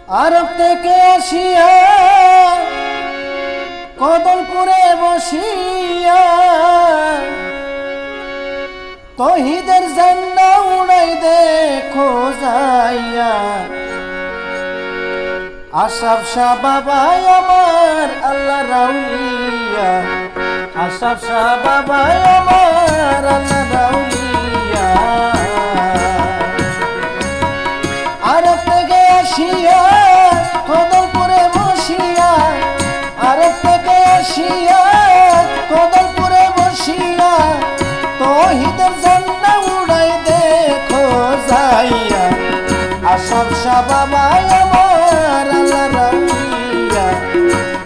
আরব থেকে আসিয়া কদমপুরে বসিয়া তহিদের ঝান্ডা উড়াই দেখো যাইয়া। আশরাফ শাহ বাবা আমার আল্লাহ রাউলিয়া, আশরাফ শাহ বাবা আমার আল্লাহ রাউলিয়া। আরব থেকে আসিয়া কদমপুরে বসিয়া, আরব থেকে আসিয়া কদমপুরে বসিয়া তহিদের ঝান্ডা উড়াই দেখো যাইয়া। আশরাফ শাহ বাবা আমার আল্লাহ রাউলিয়া,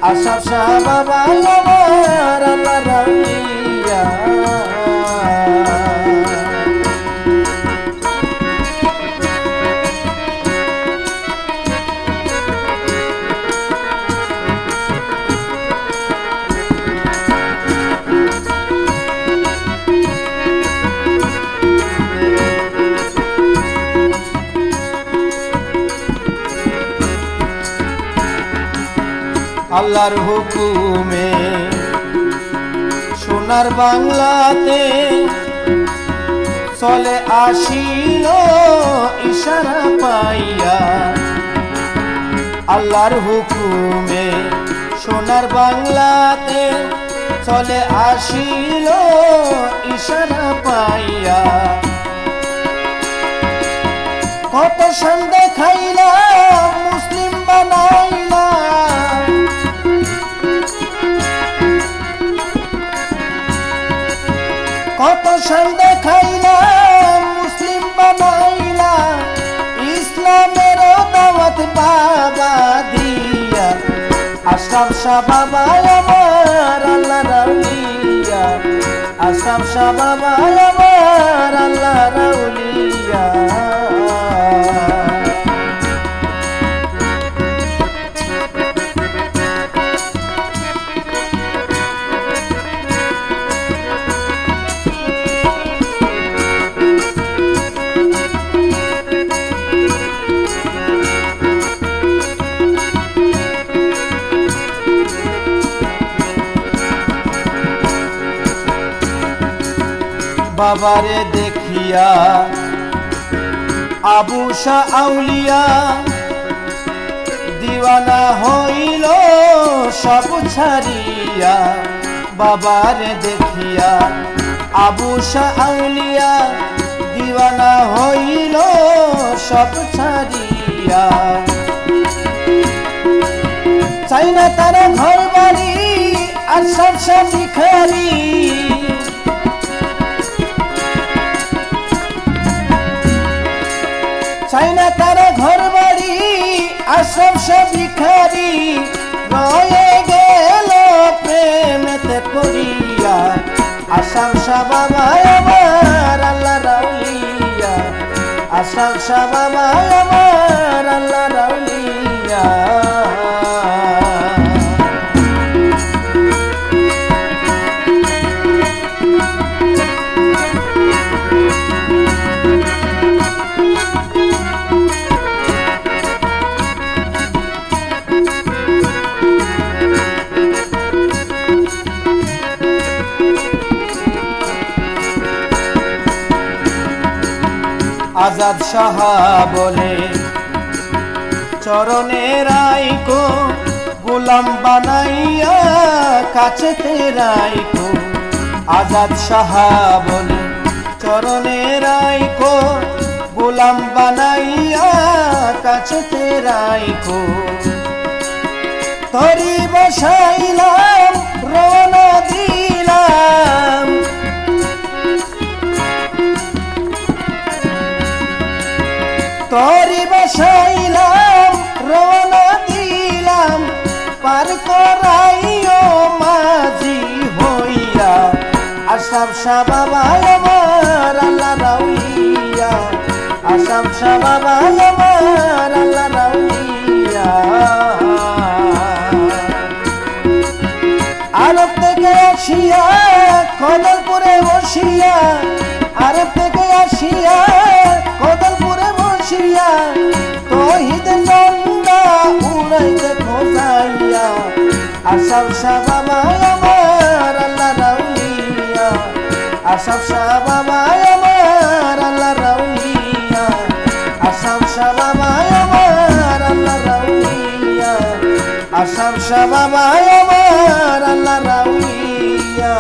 আশরাফ শাহ বাবা আমার আল্লাহ রাউলিয়া। আল্লাহর হুকুমে সোনার বাংলাতে চলে আসিল ইশারা পাইয়া। আল্লাহর হুকুমে সোনার বাংলাতে চলে আসিল ইশারা পাইয়া। কত শান দেখাইলাম মুসলিম বানাইলাম, কত শান দেখাইলাম মুসলিম বানাইলাম, ইসলামের দাওয়াত বাবা দিয়া। আশরাফ শাহ বাবা আমার আল্লাহ রাউলিয়া, আশরাফ শাহ বাবা আমার আল্লাহ রাউলিয়া। বাবারে দেখিয়া আবু শাহ আউলিয়া দিওয়ানা হইল সব ছাড়িয়া। বাবারে দেখিয়া আবু শাহ আউলিয়া দিওয়ানা হইল সব ছাড়িয়া। চাই না তারা ঘর বাড়ি আর সবসা ভিখারি, চাই না তারা ঘর বাড়ি আশরাফ শাহ ভিখারি। রয়ে গেল প্রেমেতে পড়িয়া। আশরাফ শাহ বাবা আমার আল্লাহ রাউলিয়া, আশরাফ শাহ বাবা আমার আল্লাহ রাউলিয়া। আজাদ শাহ বলে চরণে রাইকো, গোলাম বানাইয়া কাছেতে রাইকো। আজাদ শাহ বলে চরণে রাইকো, গোলাম বানাইয়া কাছেতে রাইকো। তরি বসাইলাম রওনা দিলাম, তরি বসাইলাম রওনা দিলাম। পার করাইও মাঝি হইয়া। আশরাফ শাহ বাবা আমার আল্লাহ রাউলিয়া, আশরাফ শাহ বাবা আমার আল্লাহ রাউলিয়া। আরব থেকে আসিয়া কদমপুরে বসিয়া, আরব থেকে আসিয়া কদমপুরে বসিয়া তহিদ ঝান্ডা যাইয়া আশাব শাহ বাবা আমার আল্লাহ রাউলিয়া আশাব শাহ বাবা আমার আল্লাহ রাউলিয়া আশাব শাহ বাবা আমার আল্লাহ রাউলিয়া আশাব শাহ বাবা আমার আল্লাহ রাউলিয়া